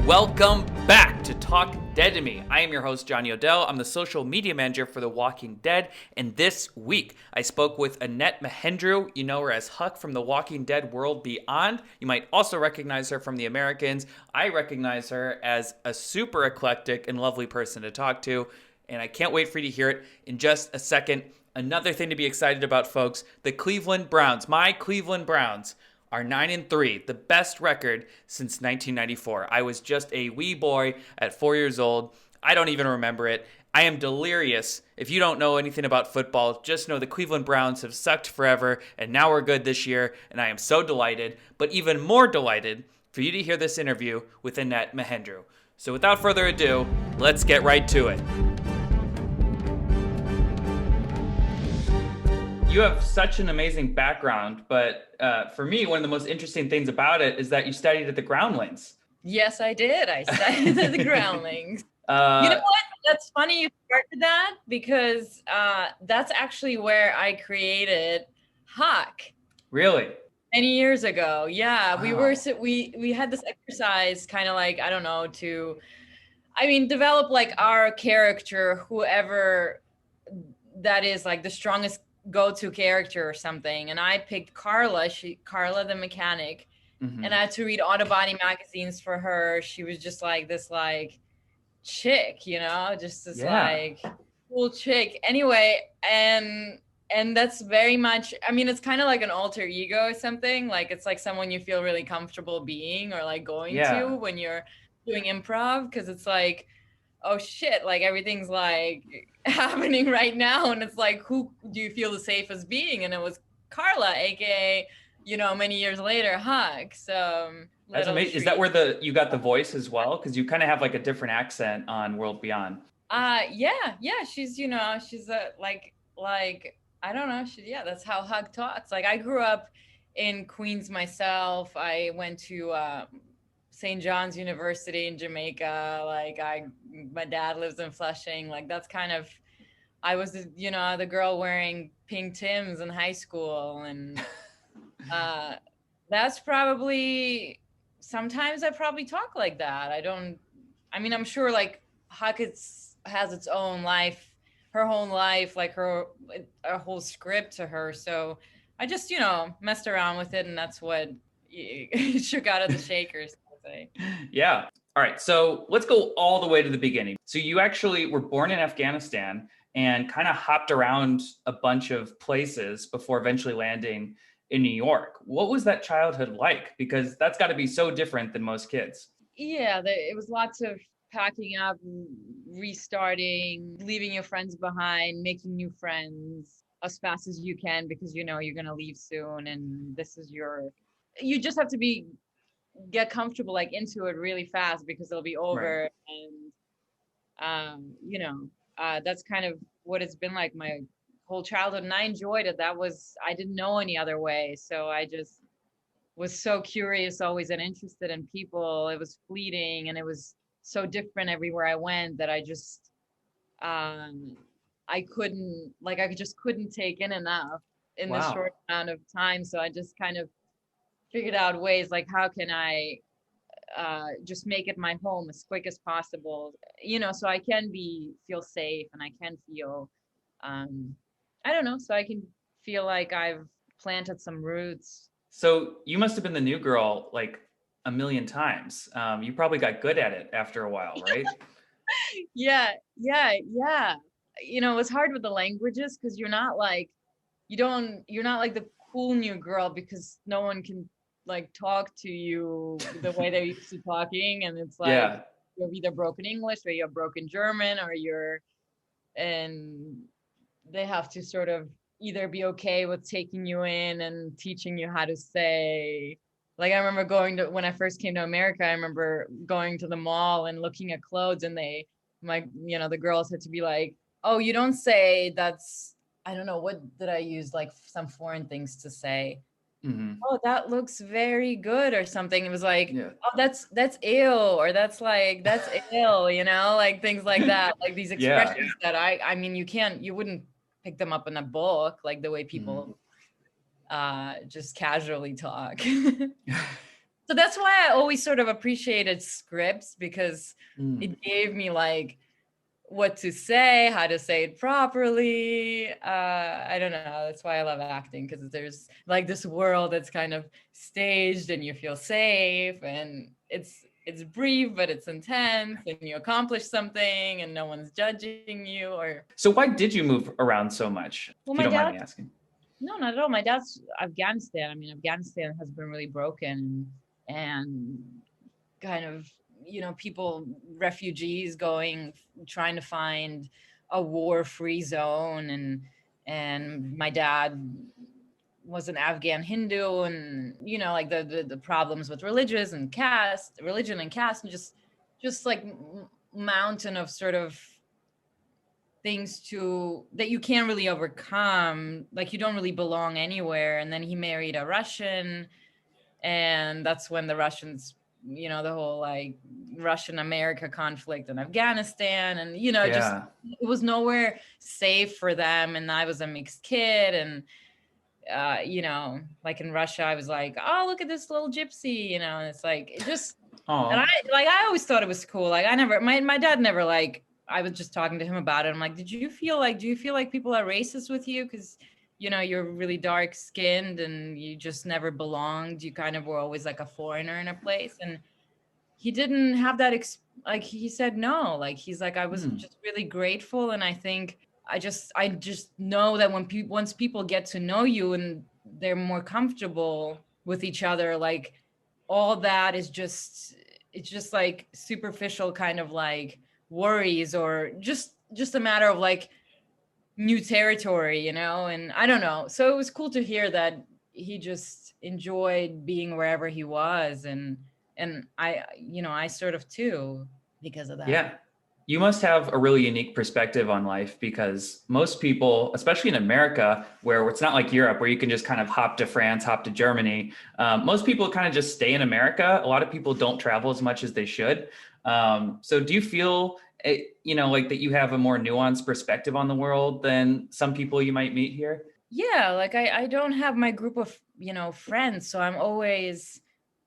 Welcome back to Talk Dead to Me. I am your host, Johnny Odell. I'm the social media manager for The Walking Dead, and this week I spoke with Annet Mahendru. You know her as Huck from The Walking Dead World Beyond. You might also recognize her from The Americans. I recognize her as a super eclectic and lovely person to talk to, and I can't wait for you to hear it in just a second. Another thing to be excited about, folks, the Cleveland Browns, my Cleveland Browns, are 9-3, the best record since 1994. I was just a wee boy at 4 years old. I don't even remember it. I am delirious. If you don't know anything about football, just know the Cleveland Browns have sucked forever, and now we're good this year, and I am so delighted, but even more delighted for you to hear this interview with Annet Mahendru. So without further ado, let's get right to it. You have such an amazing background, but for me, one of the most interesting things about it is that you studied at the Groundlings. Yes, I did. I studied at the Groundlings. You know what? That's funny you started that because that's actually where I created Huck. Really? Many years ago. Yeah, Wow. we had this exercise kind of like, I don't know, develop like our character, whoever that is, like the strongest go-to character or something. And I picked Carla the mechanic. Mm-hmm. And I had to read Autobody magazines for her. She was just like this like chick, you know, just this like cool chick. Anyway, and that's very much, I mean, it's kind of like an alter ego or something. Like it's like someone you feel really comfortable being or like going to when you're doing improv, because it's like, oh shit, like everything's like happening right now, and it's like, who do you feel the safest being? And it was Carla, aka, you know, many years later, Huck. So that's amazing. Is that where you got the voice as well? Because you kind of have like a different accent on World Beyond. Yeah. She's, you know, she's a like I don't know. That's how Huck talks. Like I grew up in Queens myself. I went to St. John's University in Jamaica. Like my dad lives in Flushing. Like that's kind of, I was, you know, the girl wearing pink Tims in high school. And that's probably, sometimes I probably talk like that. I'm sure like Huck has its own life, her whole life, like a whole script to her. So I just, you know, messed around with it, and that's what shook out of the shakers. Yeah. All right. So let's go all the way to the beginning. So you actually were born in Afghanistan and kind of hopped around a bunch of places before eventually landing in New York. What was that childhood like? Because that's got to be so different than most kids. Yeah, it was lots of packing up, restarting, leaving your friends behind, making new friends as fast as you can, because you know you're going to leave soon, and you just have to get comfortable like into it really fast, because it'll be over. Right. And that's kind of what it's been like my whole childhood, and I enjoyed it. I didn't know any other way, so I just was so curious always and interested in people. It was fleeting, and it was so different everywhere I went that I just I just couldn't take in enough in this short amount of time. So I just kind of figured out ways like, how can I just make it my home as quick as possible, you know, so I can feel safe, and I can feel I don't know, so I can feel like I've planted some roots. So you must have been the new girl like a million times. You probably got good at it after a while, right? Yeah. You know, it's hard with the languages, because you're not like the cool new girl, because no one can like talk to you the way they're used to talking, and it's like you're either broken English or you're broken German, and they have to sort of either be okay with taking you in and teaching you how to say. Like I remember when I first came to America, I remember going to the mall and looking at clothes, and the girls had to be like, oh, you don't say that's, I don't know, what did I use, like some foreign things to say. Mm-hmm. Oh, that looks very good or something. It was like, oh, that's ill, or that's ill, you know, like things like that, like these expressions that you wouldn't pick them up in a book, like the way people just casually talk. So that's why I always sort of appreciated scripts, because Mm. it gave me like what to say, how to say it properly. I don't know. That's why I love acting, because there's like this world that's kind of staged and you feel safe, and it's brief but it's intense, and you accomplish something and no one's judging you. Or So why did you move around so much, well, if you my don't mind dad, me asking? no, not at all. My dad's Afghanistan. I mean, Afghanistan has been really broken, and kind of, people, refugees going, trying to find a war-free zone. And my dad was an Afghan Hindu, and like the problems with religion and caste, and just like mountain of sort of things to that you can't really overcome, like you don't really belong anywhere. And then he married a Russian, and that's when the Russians, the whole like Russian America conflict in Afghanistan, and just Yeah. it was nowhere safe for them. And I was a mixed kid, and like in Russia, I was like, oh, look at this little gypsy, and it's like it just. And Oh. I always thought it was cool. Like I never, my dad never, like, I was just talking to him about it. I'm like, do you feel like people are racist with you? Cause you're really dark skinned and you just never belonged. You kind of were always like a foreigner in a place. And he didn't have that. Like he said, no, like, he's like, I was Hmm. just really grateful. And I think I just know that once people get to know you and they're more comfortable with each other, like all that is just, it's just like superficial kind of like worries, or just a matter of like new territory, and I don't know. So it was cool to hear that he just enjoyed being wherever he was. And I sort of too, because of that. Yeah. You must have a really unique perspective on life because most people, especially in America, where it's not like Europe, where you can just kind of hop to France, hop to Germany, most people kind of just stay in America. A lot of people don't travel as much as they should. So do you feel, like that you have a more nuanced perspective on the world than some people you might meet here? Yeah, like I don't have my group of, friends, so I'm always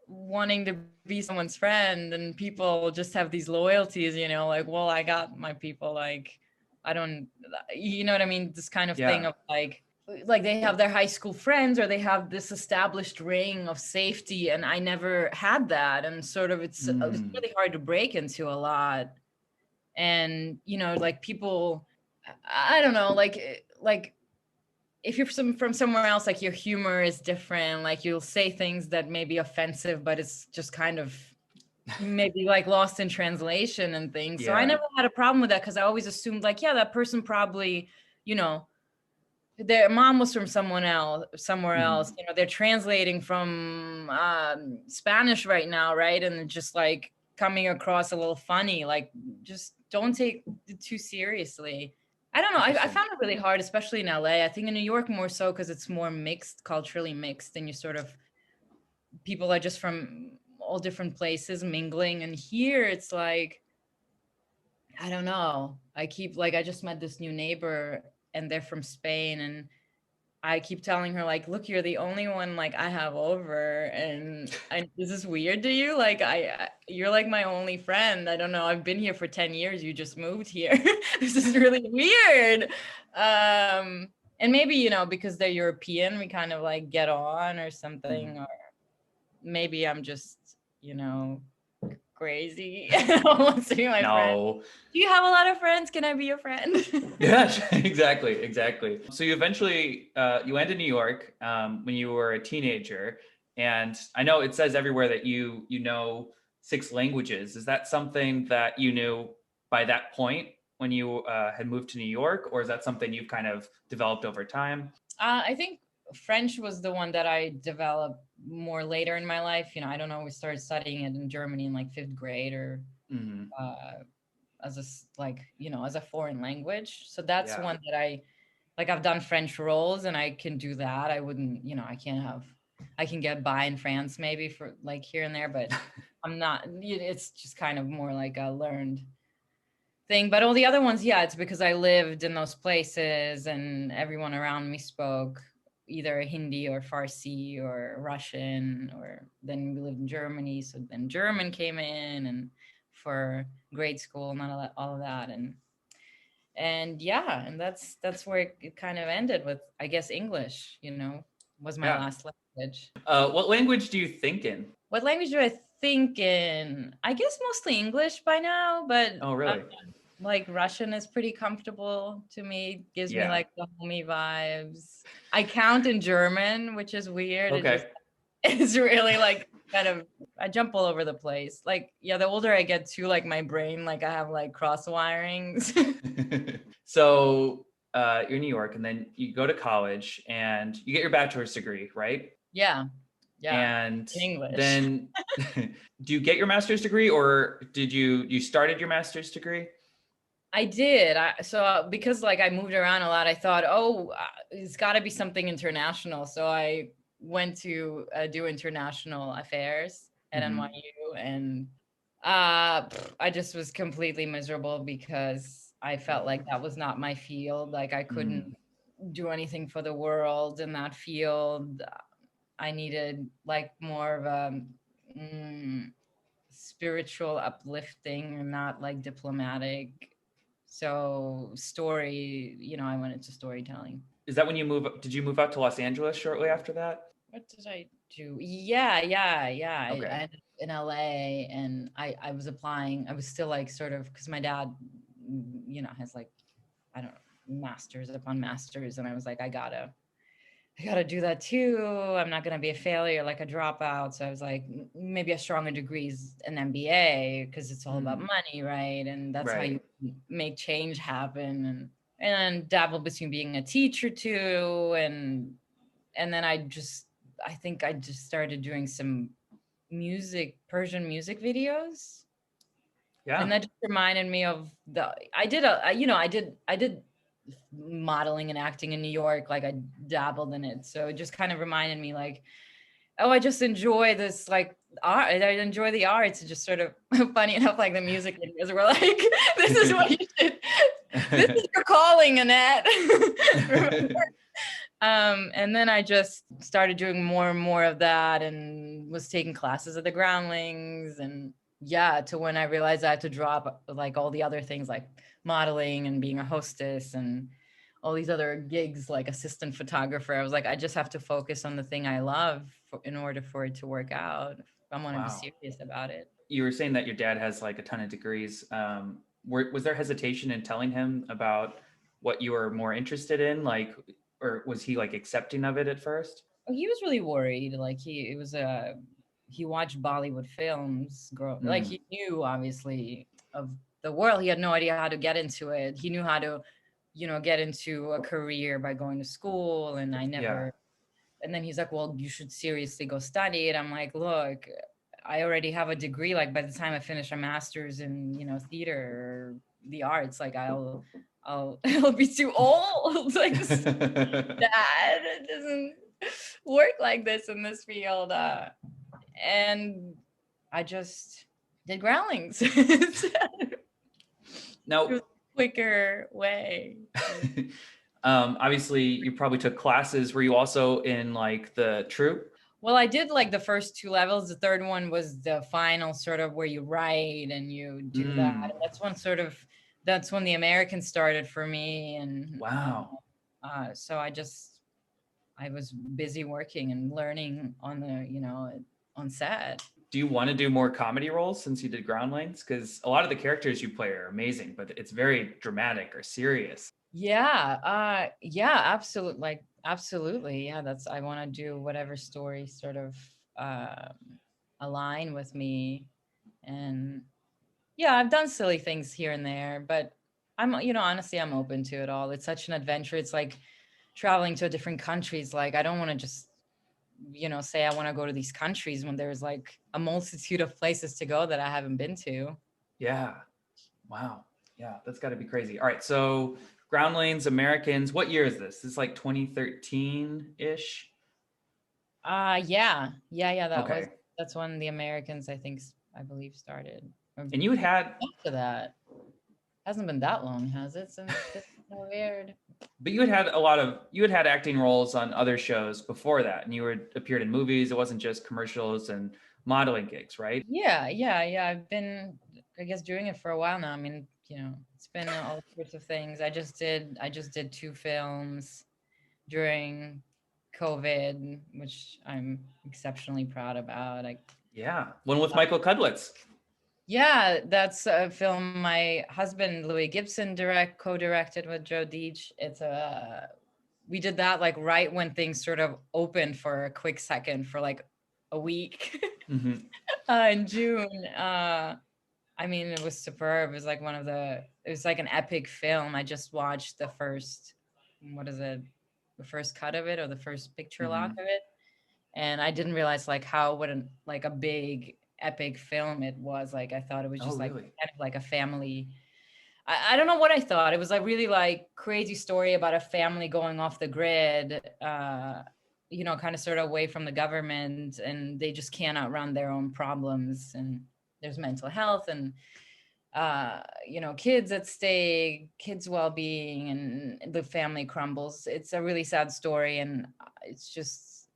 wanting to be someone's friend, and people just have these loyalties, like, well, I got my people, like I don't, you know what I mean? This kind of thing Yeah. of like they have their high school friends, or they have this established ring of safety, and I never had that. And sort of it's Mm. really hard to break into a lot. And like people, I don't know, like if you're from somewhere else, like your humor is different, like you'll say things that may be offensive, but it's just kind of maybe like lost in translation and things. So I Yeah. never had a problem with that, because I always assumed like, yeah, that person probably, you know their mom was from somewhere Mhm. else, they're translating from Spanish right now, right? And just like coming across a little funny, like, just don't take it too seriously. I don't know. I Interesting. found it really hard, especially in LA. I think in New York more so, because it's more mixed, culturally mixed, and you sort of, people are just from all different places mingling. And here it's like, I don't know. I keep like, I just met this new neighbor, and they're from Spain, and I keep telling her like, look, you're the only one like I have over, and is this weird to you? Like, you're like my only friend. I don't know. I've been here for 10 years. You just moved here. This is really weird. And maybe, because they're European, we kind of like get on or Mhm. something, or maybe I'm just, you know, crazy. I don't want to be my friend. No. Do you have a lot of friends? Can I be your friend? Yeah, exactly, exactly. So you eventually you went to New York when you were a teenager, and I know it says everywhere that you know 6 languages. Is that something that you knew by that point when you had moved to New York, or is that something you've kind of developed over time? I think French was the one that I developed more later in my life. I don't know. We started studying it in Germany in like fifth grade, or Hmm. uh, like, as a foreign language. So that's Yeah. one that I've done French roles, and I can do that. I wouldn't, I can get by in France maybe for like here and there, but I'm not. It's just kind of more like a learned thing. But all the other ones, yeah, it's because I lived in those places and everyone around me spoke, either Hindi or Farsi or Russian, or then we lived in Germany. So then German came in and for grade school and all of that. And yeah, and that's where it kind of ended with, I guess, English, was my Yeah. last language. What language do you think in? What language do I think in? I guess mostly English by now, but Oh, really? like Russian is pretty comfortable to me. Gives me Yeah. like the homey vibes. I count in German, which is weird. It just Okay. it's really like kind of I jump all over the place. Like, yeah, the older I get too, like my brain, like I have like cross wirings. So you're in New York, and then you go to college, and you get your bachelor's degree, right? Yeah. Yeah. And In English. then, do you get your master's degree, or did you started your master's degree? I did. So because like I moved around a lot, I thought, oh, it's got to be something international. So I went to do international affairs at Mm-hmm. NYU, and I just was completely miserable because I felt like that was not my field. Like I couldn't do anything for the world in that field. I needed like more of a spiritual uplifting and not like diplomatic. So story, I went into storytelling. Is that when did you move out to Los Angeles shortly after that? What did I do? Yeah. I Okay. ended up in LA, and I was applying. I was still like sort of, because my dad, has like, I don't know, masters upon masters. And I was like, I gotta do that too. I'm not gonna be a failure, like a dropout. So I was like, maybe a stronger degree is an MBA, because it's all about money, right? And that's how you Right. make change happen. And dabble between being a teacher too, and then I think I just started doing some Persian music videos. Yeah. And that just reminded me of I did modeling and acting in New York. Like I dabbled in it. So it just kind of reminded me like, oh, I just enjoy this like art. I enjoy the arts. It's just sort of funny enough, like the music videos were like, this is what you should, this is your calling, Annette. And then I just started doing more and more of that, and was taking classes at the Groundlings, and yeah, to when I realized I had to drop like all the other things like modeling and being a hostess and all these other gigs like assistant photographer. I was like, I just have to focus on the thing I love in order for it to work out. If I want to be serious about it. You were saying that your dad has like a ton of degrees. Was there hesitation in telling him about what you were more interested in? Like, or was he like accepting of it at first? He was really worried. Like he watched Bollywood films like he knew obviously of the world. He had no idea how to get into it. He knew how to, get into a career by going to school, and I never. And then he's like, well, you should seriously go study it. I'm like, look, I already have a degree. Like by the time I finish a master's in, theater or the arts, like I'll be too old. Like, dad, it doesn't work like this in this field. And I just did Groundlings. Now, it was a quicker way. Obviously, you probably took classes. Were you also in like the troupe? Well, I did like the first 2 levels. The third one was the final, sort of where you write and you do that. And that's when the Americans started for me. And wow. So I was busy working and learning on on set. Do you want to do more comedy roles since you did Groundlings? Because a lot of the characters you play are amazing, but it's very dramatic or serious. Yeah. Yeah, absolutely. Like, absolutely. Yeah. I want to do whatever story sort of, align with me. And yeah, I've done silly things here and there, but honestly, I'm open to it all. It's such an adventure. It's like traveling to different countries. Like, I don't want to just, say I want to go to these countries when there's like a multitude of places to go that I haven't been to. Yeah. Wow. Yeah, that's got to be crazy. All right. So Groundlings, Americans, what year is this? This is like 2013-ish? Yeah. Okay. That's when the Americans, I believe, started. And you had after that. Hasn't been that long, has it? Since this is so weird. But you had acting roles on other shows before that, and you were appeared in movies. It wasn't just commercials and modeling gigs, right? Yeah. I've been, I guess, doing it for a while now. I mean, it's been all sorts of things. I just did 2 films during COVID, which I'm exceptionally proud about. Yeah, one with Michael Cudlitz. Yeah, that's a film my husband Louis Gibson co-directed with Joe Deitch. We did that like right when things sort of opened for a quick second for like a week Mm-hmm. in June. I mean, it was superb. It was like an epic film. I just watched what is it, the first cut of it or the first picture lock Mm-hmm. of it, and I didn't realize like how what an like a big epic film it was. Like I thought it was Oh, just like really? kind of like a family. I don't know what I thought. It was like really like crazy story about a family going off the grid, kind of sort of away from the government, and they just can't outrun their own problems. And there's mental health and kids at stake, kids well-being, and the family crumbles. It's a really sad story, and it's just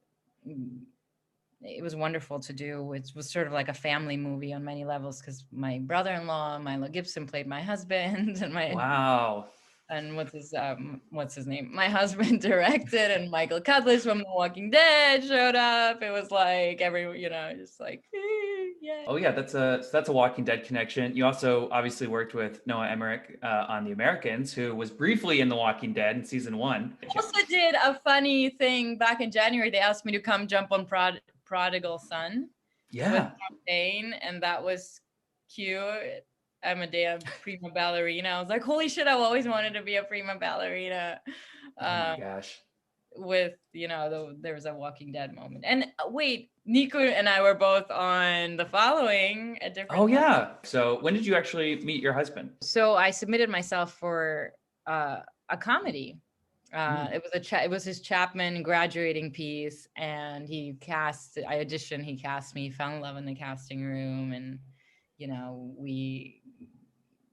it was wonderful to do. It was sort of like a family movie on many levels because my brother-in-law, Milo Gibson, played my husband, Wow. and what's his name? My husband directed, and Michael Cudlitz from The Walking Dead showed up. It was like just like yeah. Oh yeah, that's a Walking Dead connection. You also obviously worked with Noah Emmerich on The Americans, who was briefly in The Walking Dead in season 1. Also did a funny thing back in January. They asked me to come jump on Prodigal Son with Yeah. Dane, and that was cute. I'm a damn prima ballerina. I was like, holy shit, I've always wanted to be a prima ballerina. Oh my Um, gosh. with there was a Walking Dead moment. And wait, Nico and I were both on The Following at Oh different times. yeah. So when did you actually meet your husband? So I submitted myself for a comedy. Mm. It was his Chapman graduating piece, and I auditioned, he cast me, fell in love in the casting room, and we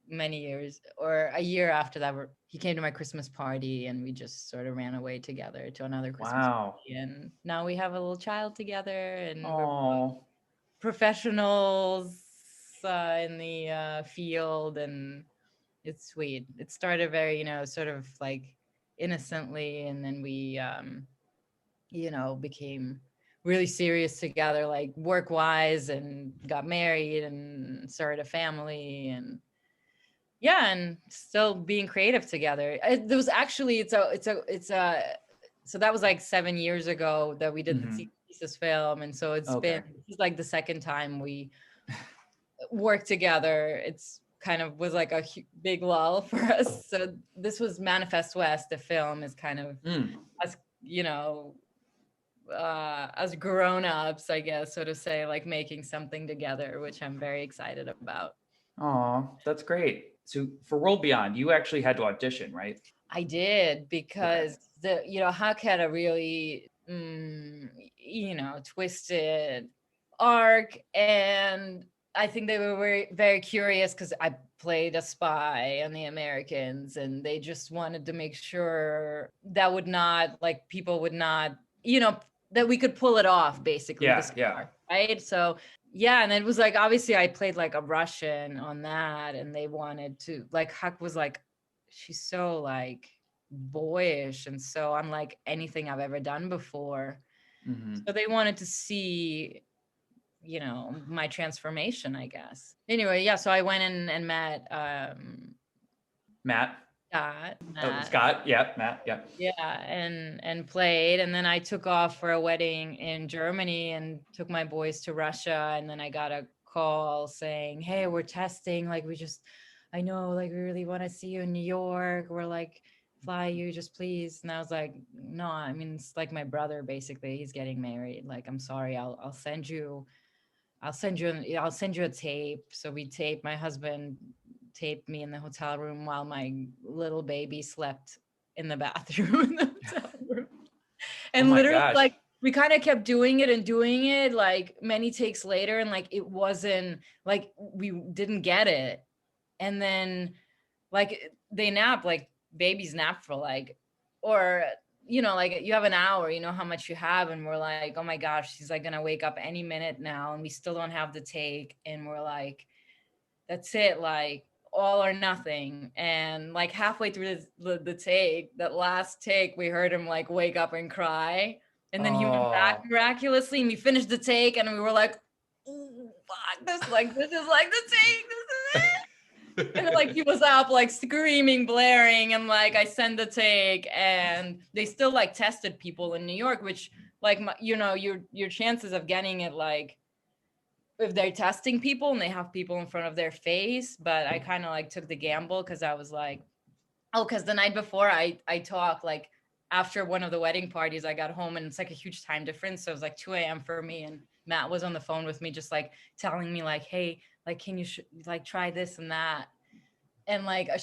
many years or a year after that he came to my Christmas party, and we just sort of ran away together to another Christmas Wow. party, and now we have a little child together, and we're Oh. professionals in the field, and it's sweet. It started very, sort of like innocently, and then we, became really serious together, like work wise, and got married and started a family, and yeah, and still being creative together. There was actually, so that was like 7 years ago that we did Mm-hmm. the thesis film, and so Okay. it's like the second time we work together. It's kind of was like a big lull for us. So this was Manifest West. The film is kind of Mm. us, as grown-ups, I guess, so to say, like making something together, which I'm very excited about. Aw, that's great. So for World Beyond, you actually had to audition, right? I did, Okay. because Huck had a really twisted arc, and I think they were very, very curious because I played a spy on the Americans, and they just wanted to make sure that would not, like, people would not, that we could pull it off, basically, Yeah, this yeah. arc, right? So yeah, and it was like, obviously I played like a Russian on that, and they wanted to, like, Huck was like, she's so like boyish and so unlike anything I've ever done before. Mm-hmm. So they wanted to see, my transformation, I guess. Anyway, yeah, so I went in and met Matt. Oh, Matt, Scott. Yeah, Matt. Yeah. yeah, and played, and then I took off for a wedding in Germany and took my boys to Russia, and then I got a call saying, hey, we're testing, like, I know, like, we really want to see you in New York, we're like, fly you, just please. And I was like, no, I mean, it's like my brother, basically, he's getting married, like, I'm sorry, I'll send you a tape. So we taped, my husband taped me in the hotel room while my little baby slept in the bathroom in the hotel room. Oh And my literally, gosh. like, we kind of kept doing it and doing it, like, many takes later, and like it wasn't, like, we didn't get it. And then, like, they nap, like, babies nap for like or like you have an hour, you know how much you have, and we're like, oh my gosh, she's like gonna wake up any minute now, and we still don't have the take, and we're like, that's it, like all or nothing. And like halfway through the take, that last take, we heard him like wake up and cry, and then he went back Oh. miraculously, and we finished the take, and we were like, oh, fuck, this is like the take, this is it. And then, like he was up like screaming, blaring, and like I sent the take, and they still like tested people in New York, which like your chances of getting it, like if they're testing people and they have people in front of their face. But I kind of like took the gamble because I was like, oh, because the night before I talked, like after one of the wedding parties, I got home and it's like a huge time difference, so it was like 2 a.m. for me, and Matt was on the phone with me just like telling me like, hey, like can you like try this and that. And like I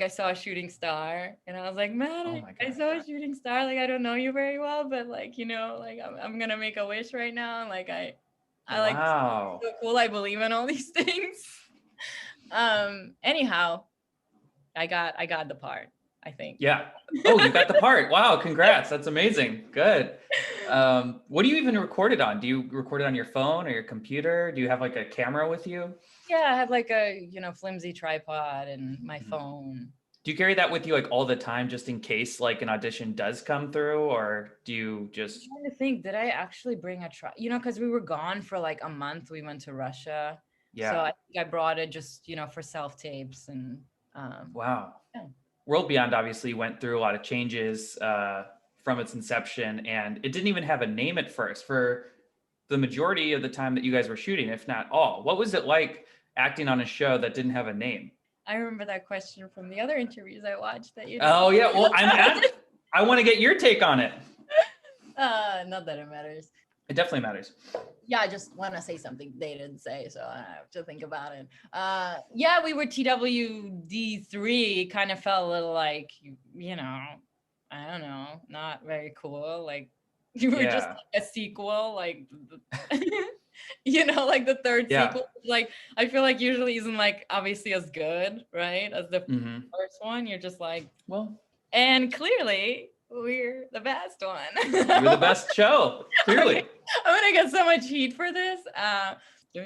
saw a shooting star, and I was like, Matt, Oh my I God. saw a shooting star. Like, I don't know you very well, but like, like I'm gonna make a wish right now. And like, I like, Wow. so cool. I believe in all these things. Anyhow, I got the part, I think. Yeah. Oh, you got the part. Wow. Congrats. That's amazing. Good. What do you even record it on? Do you record it on your phone or your computer? Do you have like a camera with you? Yeah, I had like a, flimsy tripod and my Mhm. phone. Do you carry that with you like all the time just in case like an audition does come through, or do you I'm just trying to think, did I actually bring a because we were gone for like a month. We went to Russia. So yeah. I think I brought it just, for self tapes and Wow. yeah. World Beyond obviously went through a lot of changes from its inception, and it didn't even have a name at first for the majority of the time that you guys were shooting, if not all. What was it like acting on a show that didn't have a name? I remember that question from the other interviews I watched that you didn't. Oh yeah, well I want to get your take on it. Not that it matters. It definitely matters. Yeah, I just want to say something they didn't say, so I have to think about it. Yeah, we were TWD3. Kind of felt a little like, I don't know, not very cool. Like you were just Yeah. like a sequel, like like the third Yeah. sequel. Like I feel like usually isn't like obviously as good, right, as the Mm-hmm. first one. You're just like, Well, and clearly we're the best one. you're the best show, clearly. I'm gonna get so much heat for this.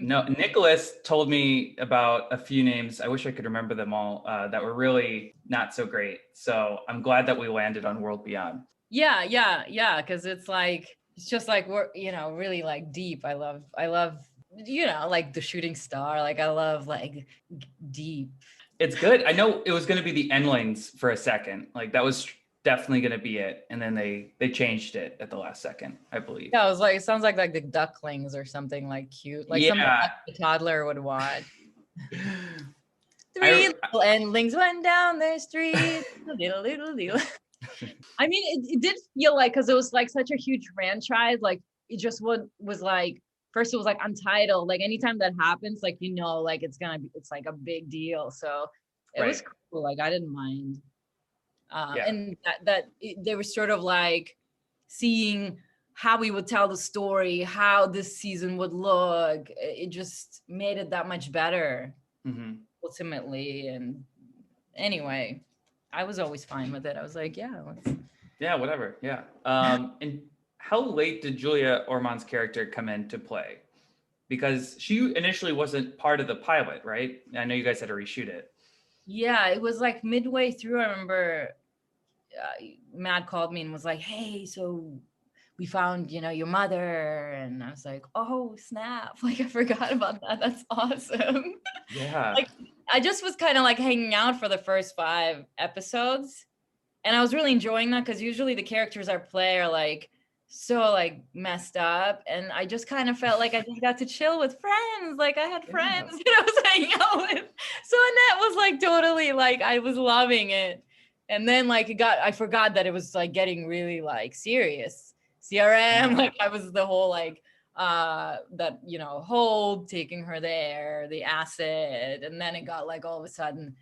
No, Nicholas told me about a few names. I wish I could remember them all that were really not so great. So I'm glad that we landed on World Beyond. Yeah. Because it's just like we're really like deep. I love like the shooting star. Like I love like deep. It's good. I know it was going to be the Endlings for a second. Like that was definitely going to be it, and then they changed it at the last second, I believe. Yeah, I was like, it sounds like the ducklings or something like cute, like something Yeah. like a toddler would watch. I, Three little endlings went down the street. Little. I mean, it did feel like, because it was like such a huge franchise, like it just was like, first it was like Untitled, like anytime that happens, like like it's like a big deal. So it was right. cool. Like I didn't mind. Yeah. And they were sort of like seeing how we would tell the story, how this season would look. It just made it that much better, Mm-hmm. ultimately. And anyway, I was always fine with it. I was like, yeah, Yeah, whatever. Yeah. And how late did Julia Ormond's character come into play? Because she initially wasn't part of the pilot, right? I know you guys had to reshoot it. yeah, it was like midway through. I remember Matt called me and was like, hey, so we found, your mother. And I was like, oh, snap. Like, I forgot about that. That's awesome. Yeah. Like, I just was kind of like hanging out for the first 5 episodes. And I was really enjoying that because usually the characters I play are like so like messed up. And I just kind of felt like I just got to chill with friends. Like I had friends that I was hanging out with. So Annette was like totally like, I was loving it. And then like I forgot that it was like getting really like serious. CRM, like I was the whole like that, hold, taking her there, the acid. And then it got like all of a sudden.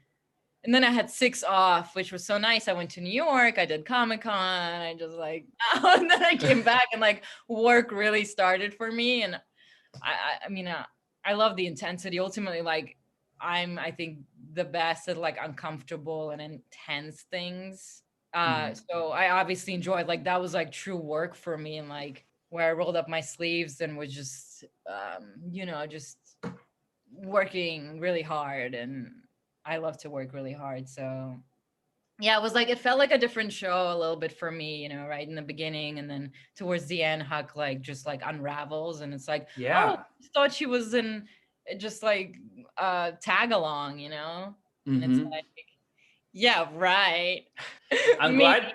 And then I had 6 off, which was so nice. I went to New York. I did Comic-Con. I just like, and then I came back and like work really started for me. And I mean, I love the intensity. Ultimately, like I think the best at like uncomfortable and intense things. Hmm. So I obviously enjoyed, like, that was like true work for me, and like where I rolled up my sleeves and was just just working really hard, and I love to work really hard. So yeah, it felt like a different show a little bit for me, right in the beginning, and then towards the end, Huck like just like unravels, and it's like, oh, Yeah. I thought she was in just like tag along, and it's Hmm. like, yeah, right. I'm Me. glad.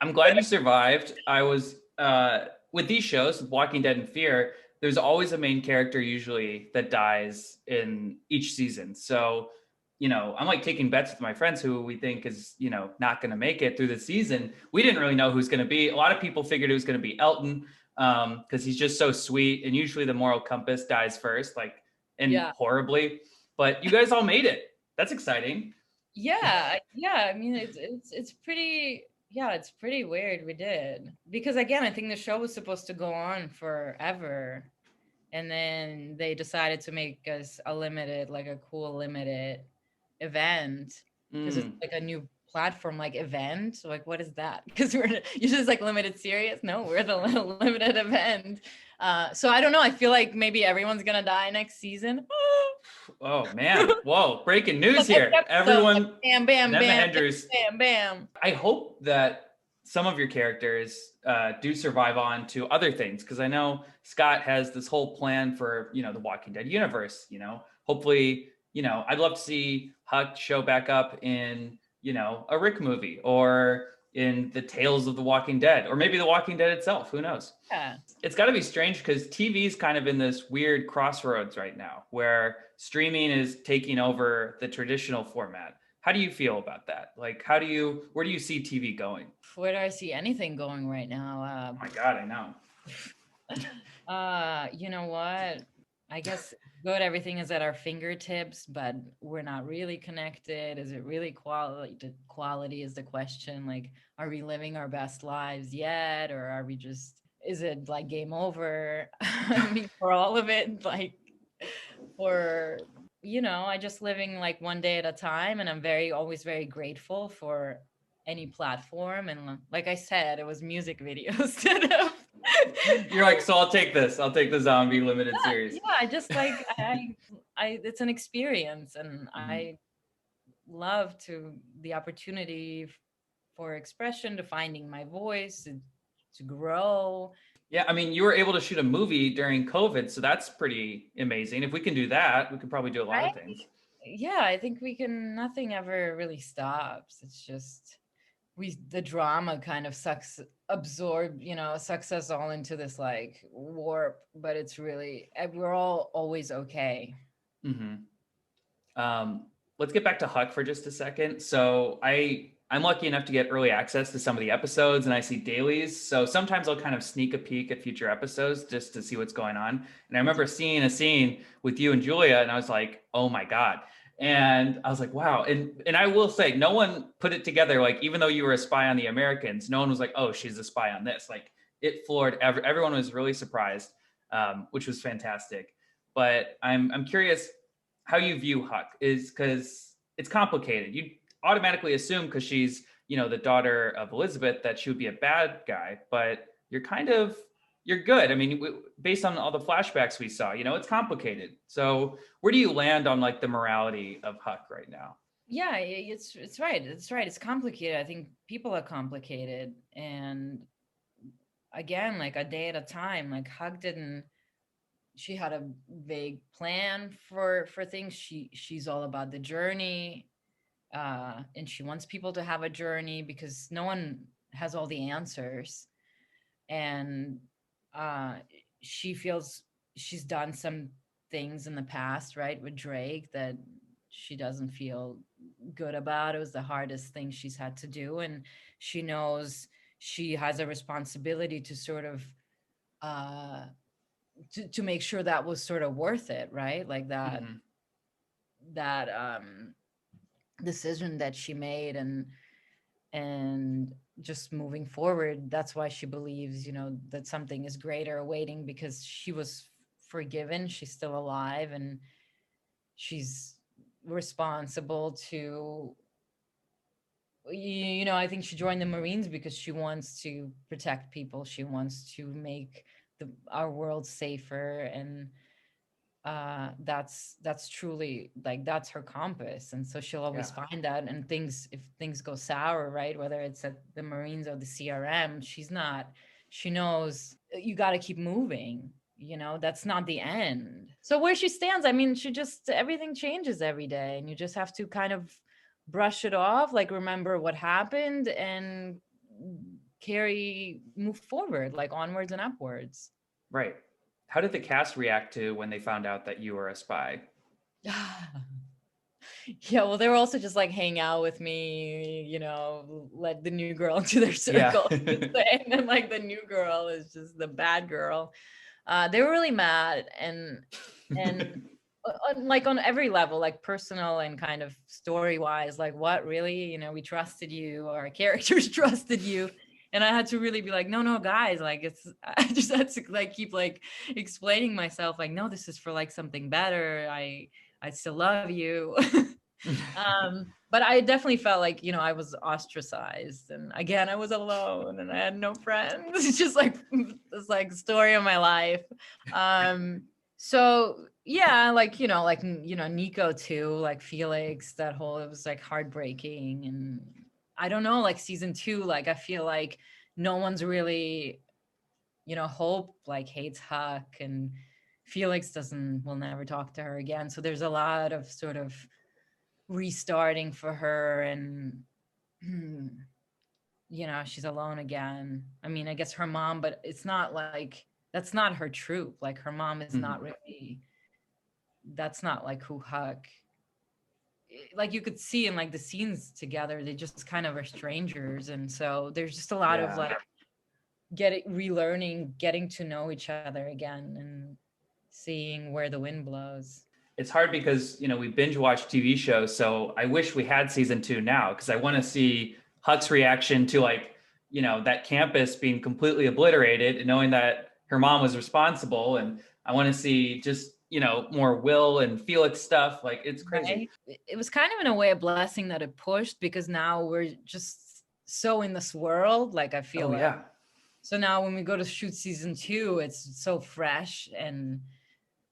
I'm glad you survived. I was with these shows, Walking Dead and Fear. There's always a main character usually that dies in each season. So, I'm like taking bets with my friends who we think is, not going to make it through the season. We didn't really know who's going to be. A lot of people figured it was going to be Elton because he's just so sweet. And usually the moral compass dies first, like, and Yeah. horribly. But you guys all made it. That's exciting. Yeah. I mean, it's pretty. Yeah, it's pretty weird we did, because again, I think the show was supposed to go on forever, and then they decided to make us like a cool limited event, because it's Mm. like a new platform, like event. Like, what is that? Because we're usually it's like limited series. No, we're the limited event. So I don't know. I feel like maybe everyone's gonna die next season. Oh man. Whoa, breaking news Like here. episode, like Everyone, bam, bam, Annet bam, bam, Mahendru's. bam, bam. I hope that some of your characters do survive on to other things because I know Scott has this whole plan for, the Walking Dead universe, Hopefully, I'd love to see Huck show back up in, a Rick movie or in the Tales of the Walking Dead or maybe the Walking Dead itself, who knows? Yeah. It's got to be strange because TV is kind of in this weird crossroads right now where streaming is taking over the traditional format. How do you feel about that? Like, where do you see TV going? Where do I see anything going right now? Oh my God, I know. You know what? I guess good. Everything is at our fingertips, but we're not really connected. Is it really quality? Quality is the question. Like, are we living our best lives yet, or are we just? Is it like game over? I mean, for all of it, like, for I just living like one day at a time, and I'm always very grateful for any platform. And like I said, it was music videos instead of You're like, so I'll take this. I'll take the zombie limited series. yeah, I just like it's an experience, and Mhm. I love the opportunity for expression, to finding my voice, to grow. Yeah, I mean, you were able to shoot a movie during COVID, so that's pretty amazing. If we can do that, we could probably do a lot Right? of things. Yeah, I think we can. Nothing ever really stops. It's just the drama kind of sucks us all into this like warp. But it's really we're all always okay. Hmm. Let's get back to Huck for just a second. So I'm lucky enough to get early access to some of the episodes, and I see dailies. So sometimes I'll kind of sneak a peek at future episodes just to see what's going on. And I remember seeing a scene with you and Julia, and I was like, oh my God. And I was like, wow. And I will say, no one put it together. Like, even though you were a spy on the Americans, no one was like, oh, she's a spy on this. Like, it floored everyone was really surprised, which was fantastic. But I'm curious how you view Huck is because it's complicated. You automatically assume because she's the daughter of Elizabeth that she would be a bad guy, but you're good. I mean, based on all the flashbacks we saw, it's complicated. So where do you land on like the morality of Huck right now? Yeah, it's right. It's right. It's complicated. I think people are complicated, and again, like a day at a time. Like Hug didn't. She had a vague plan for things. She's all about the journey, and she wants people to have a journey because no one has all the answers, and uh, she feels she's done some things in the past, right, with Drake, that she doesn't feel good about. It was the hardest thing she's had to do, and she knows she has a responsibility to sort of uh to make sure that was sort of worth it, right? Like Mm-hmm. that decision that she made, and just moving forward, that's why she believes, that something is greater awaiting, because she was forgiven, she's still alive, and she's responsible to you know, I think she joined the Marines because she wants to protect people. She wants to make our world safer, and that's truly like that's her compass. And so she'll Yeah. always find that. And if things go sour, right, whether it's at the Marines or the CRM, she knows you got to keep moving. You know, that's not the end. So where she stands, I mean, everything changes every day, and you just have to kind of brush it off, like remember what happened, and move forward, like onwards and upwards. Right. How did the cast react to when they found out that you were a spy? Yeah, well, they were also just like hang out with me, you know, let the new girl into their Yeah. circle. And then like the new girl is just the bad girl. They were really mad, and like on every level, like personal and kind of story wise, like what really, you know, we trusted you, our characters trusted you. And I had to really be like, no, guys, like I just had to like keep like explaining myself, like, no, this is for like something better. I still love you. But I definitely felt like, you know, I was ostracized, and again, I was alone and I had no friends. It's just like this like story of my life. So yeah, like, you know, Nico too, like Felix, that whole, it was like heartbreaking. And I don't know, like season 2, like I feel like no one's really, you know, Hope like hates Huck, and Felix will never talk to her again. So there's a lot of sort of restarting for her, and you know, she's alone again. I mean, I guess her mom, but it's not like that's not her troop. Like her mom is not really, that's not like who Huck, like you could see in like the scenes together, they just kind of are strangers. And so there's just a lot of Yeah. like relearning, getting to know each other again, and seeing where the wind blows. It's hard because, you know, we binge watch TV shows, so I wish we had season 2 now, because I want to see Huck's reaction to, like, you know, that campus being completely obliterated and knowing that her mom was responsible. And I want to see just, you know, more Will and Felix stuff. Like, it's crazy. Right? It was kind of in a way a blessing that it pushed, because now we're just so in this world. Like I feel Oh like, yeah. so now when we go to shoot season 2, it's so fresh and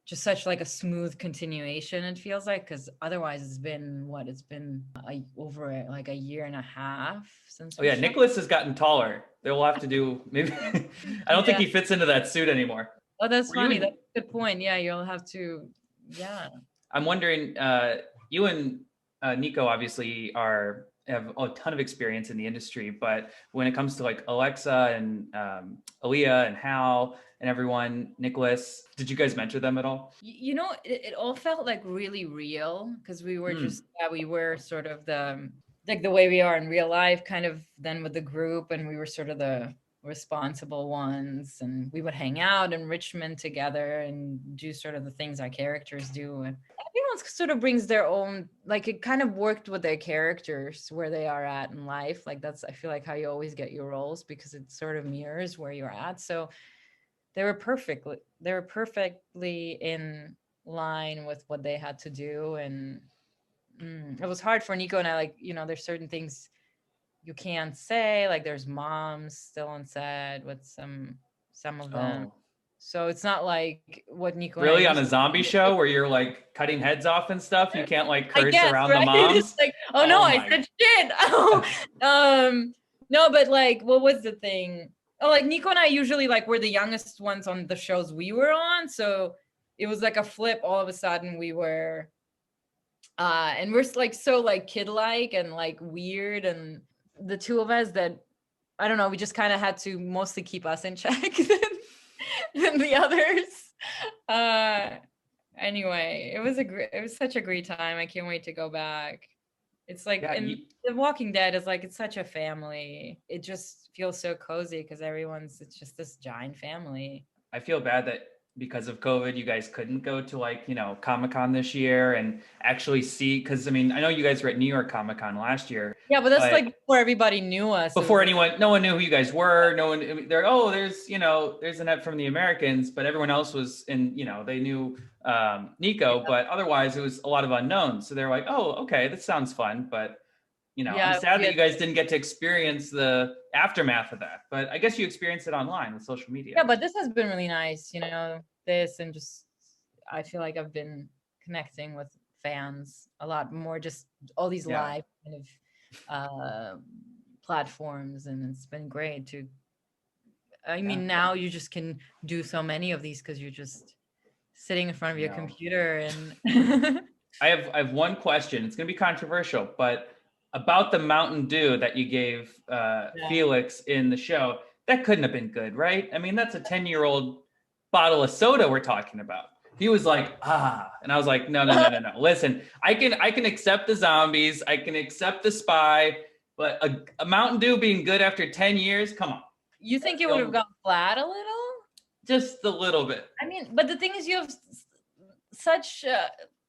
just such like a smooth continuation, it feels like, because otherwise it's been over like a year and a half since Oh we yeah, shot. Nicholas has gotten taller. They'll have to do maybe. I don't think Yeah. he fits into that suit anymore. Oh, that's Were you funny. in That's a good point. Yeah, you'll have to. Yeah. I'm wondering, you and Nico obviously have a ton of experience in the industry, but when it comes to like Alexa and Aaliyah and Hal and everyone, Nicholas, did you guys mentor them at all? You know, it all felt like really real, because we were Mm, just, yeah, we were sort of the, like the way we are in real life, kind of then with the group, and we were sort of the responsible ones, and we would hang out in Richmond together and do sort of the things our characters do. And everyone sort of brings their own, like it kind of worked with their characters where they are at in life. Like that's, I feel like, how you always get your roles, because it sort of mirrors where you're at. So they were perfectly in line with what they had to do. And it was hard for Nico and I, like, you know, there's certain things you can't say, like there's moms still unsaid with some of them. oh, So it's not like what Nico and I really? On used a zombie to. show where you're like cutting heads off and stuff? You can't like I curse guess, around the right? It's moms? like, oh no, Oh I my. said shit. Oh, no, but like, what was the thing? Oh, like Nico and I usually like were the youngest ones on the shows we were on, so it was like a flip. All of a sudden, we were, and we're like so like kid-like and like weird, and the two of us that, I don't know, we just kind of had to mostly keep us in check than the others. Uh, Anyway, it was such a great time. I can't wait to go back. It's like, Yeah, and The Walking Dead is like, it's such a family. It just feels so cozy because it's just this giant family. I feel bad that because of COVID, you guys couldn't go to like, you know, Comic-Con this year and actually see, because I mean, I know you guys were at New York Comic-Con last year, Yeah, but that's but like before everybody knew us. It was before like, anyone, no one knew who you guys were. No one, they're, oh, there's, you know, there's Annette from the Americans, but everyone else was in, you know, they knew Nico, yeah, but otherwise it was a lot of unknowns. So they're like, oh, okay, this sounds fun. But I'm Yeah, sad that yeah, you guys didn't get to experience the aftermath of that, but I guess you experienced it online with social media. yeah, but this has been really nice, this, and just I feel like I've been connecting with fans a lot more, just all these Yeah. live kind of platforms, and it's been great to. I mean, now you just can do so many of these because you're just sitting in front of your computer and. I have one question. It's going to be controversial, but about the Mountain Dew that you gave Felix in the show, that couldn't have been good, right? I mean, that's a 10-year-old bottle of soda we're talking about. He was like, and I was like, no. Listen, I can accept the zombies, I can accept the spy, but a Mountain Dew being good after 10 years, come on. You think it would have gone flat a little? Just a little bit. I mean, but the thing is, you have such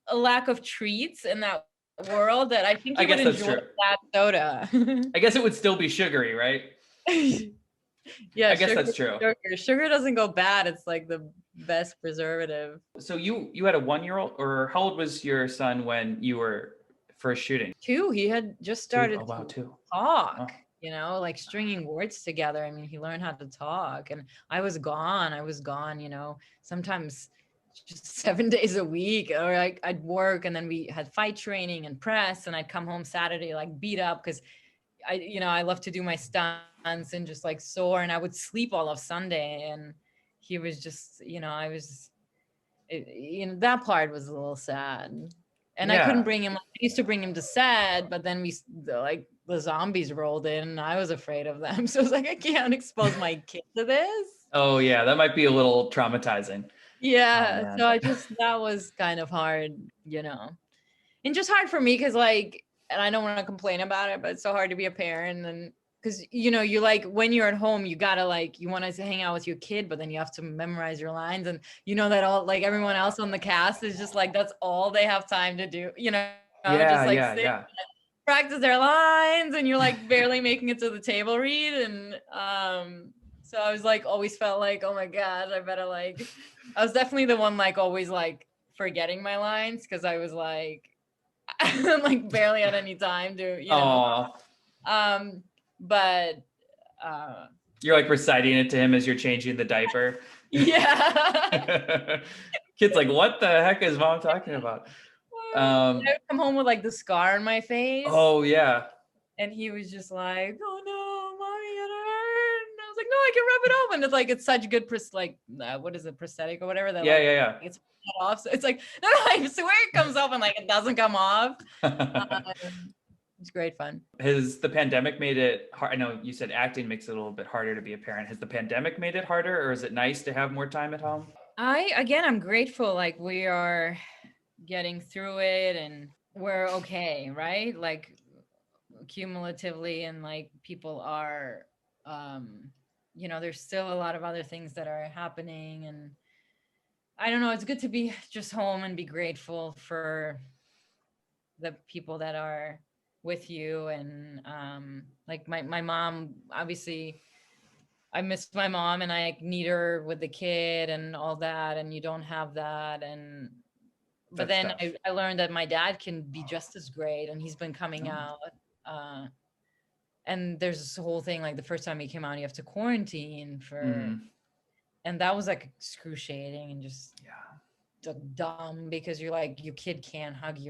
a lack of treats in that world that I think you would enjoy that soda. I guess it would still be sugary, right? Yeah, I guess that's true. Sugar doesn't go bad. It's like the best preservative. So you had a 1-year-old, or how old was your son when you were first shooting? 2. He had just started to talk. Like stringing words together. I mean, he learned how to talk, and I was gone. Sometimes just 7 days a week, or I'd work, and then we had fight training and press, and I'd come home Saturday like beat up because I love to do my stunts and just like sore, and I would sleep all of Sunday, and he was just, that part was a little sad. And I couldn't bring him. I used to bring him to set, but then the zombies rolled in, and I was afraid of them. So I was like, I can't expose my kid to this. Oh yeah, that might be a little traumatizing. Yeah, so that was kind of hard, and just hard for me because and I don't want to complain about it, but it's so hard to be a parent, and because you when you're at home, you gotta you want to hang out with your kid, but then you have to memorize your lines, and that all everyone else on the cast is just that's all they have time to do, practice their lines, and you're barely making it to the table read, and so I was always felt oh my god, I better I was definitely the one always forgetting my lines because I was barely had any time to but you're reciting it to him as you're changing the diaper. Yeah. Kid's what the heck is mom talking about? I would come home with the scar on my face. Oh yeah. And he was just oh no, mommy, it hurt. And I was no, I can rub it off. And it's such good what is it, prosthetic or whatever that yeah. It's off. So it's no, I swear it comes off and it doesn't come off. It's great fun. Has the pandemic made it hard? I know you said acting makes it a little bit harder to be a parent. Has the pandemic made it harder, or is it nice to have more time at home? I'm grateful. We are getting through it, and we're okay, right? Cumulatively, and people are, there's still a lot of other things that are happening, and I don't know. It's good to be just home and be grateful for the people that are with you, and my mom, obviously I miss my mom, and I need her with the kid and all that, and you don't have that. But then I learned that my dad can be just as great, and he's been coming out, and there's this whole thing the first time he came out, you have to quarantine for and that was excruciating and just dumb, because you're your kid can't hug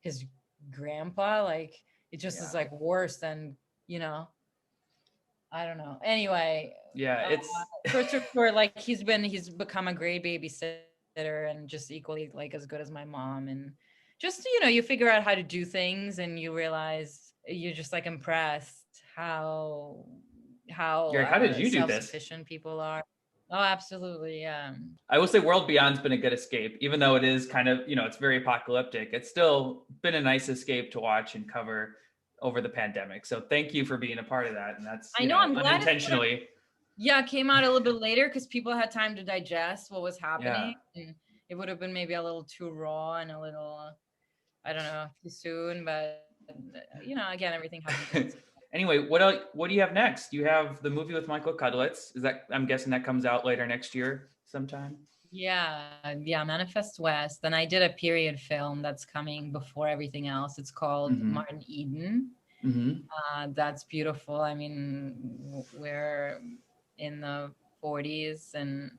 his grandpa. It just is worse than I don't know. Anyway, it's for he's become a great babysitter, and just equally as good as my mom, and just you figure out how to do things, and you realize you're just impressed how how did you do this? Self-sufficient people are. Oh, absolutely. Yeah. I will say World Beyond's been a good escape, even though it is kind of, it's very apocalyptic. It's still been a nice escape to watch and cover over the pandemic. So thank you for being a part of that. And that's, I know, I'm glad unintentionally. It came out a little bit later because people had time to digest what was happening. Yeah. And it would have been maybe a little too raw and a little, I don't know, too soon. But, again, everything happens. Anyway, what do you have next? You have the movie with Michael Cudlitz. I'm guessing that comes out later next year sometime? Yeah, Manifest West. Then I did a period film that's coming before everything else. It's called Martin Eden. That's beautiful. I mean, we're in the 40s and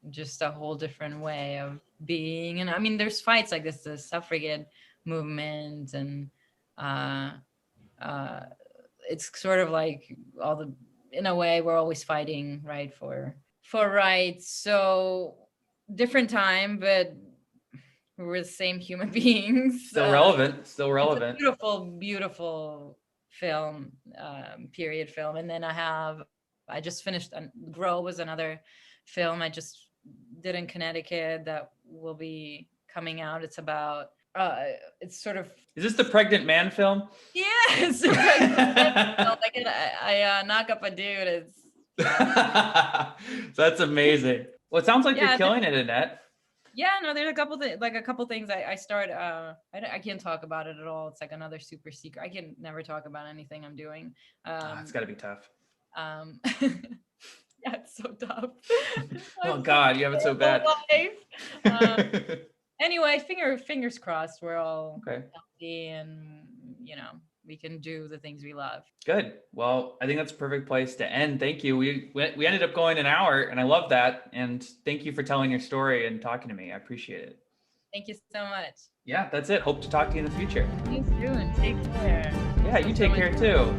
just a whole different way of being. And I mean, there's fights like this, the suffragette movement, and it's sort of like in a way, we're always fighting, right, for rights. So different time, but we're the same human beings. Still relevant. It's a beautiful film, period film. And then I just finished Grow was another film I just did in Connecticut that will be coming out. It's about it's sort of, is this the pregnant man film? Yes. Like I knock up a dude. It's That's amazing. Well, it sounds like you're killing it, Annette. Yeah, no, there's a couple things I start. I can't talk about it at all. It's like another super secret. I can never talk about anything I'm doing. It's got to be tough. Yeah, it's so tough. Oh God, you have it so bad. Anyway, fingers crossed. We're all okay, healthy, and we can do the things we love. Good. Well, I think that's a perfect place to end. Thank you. We ended up going an hour, and I love that. And thank you for telling your story and talking to me. I appreciate it. Thank you so much. Yeah, that's it. Hope to talk to you in the future. See you soon. Take care. Yeah, you take care too.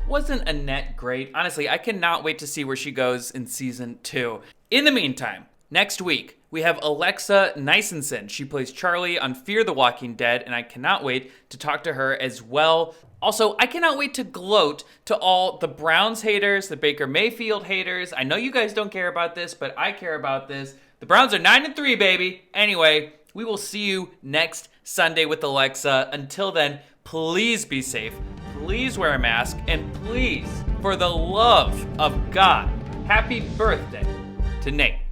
Wasn't Annette great? Honestly, I cannot wait to see where she goes in season 2. In the meantime, next week, we have Alexa Nisenson. She plays Charlie on Fear the Walking Dead, and I cannot wait to talk to her as well. Also, I cannot wait to gloat to all the Browns haters, the Baker Mayfield haters. I know you guys don't care about this, but I care about this. The Browns are 9-3, baby. Anyway, we will see you next Sunday with Alexa. Until then, please be safe. Please wear a mask, and please, for the love of God, happy birthday to Nate.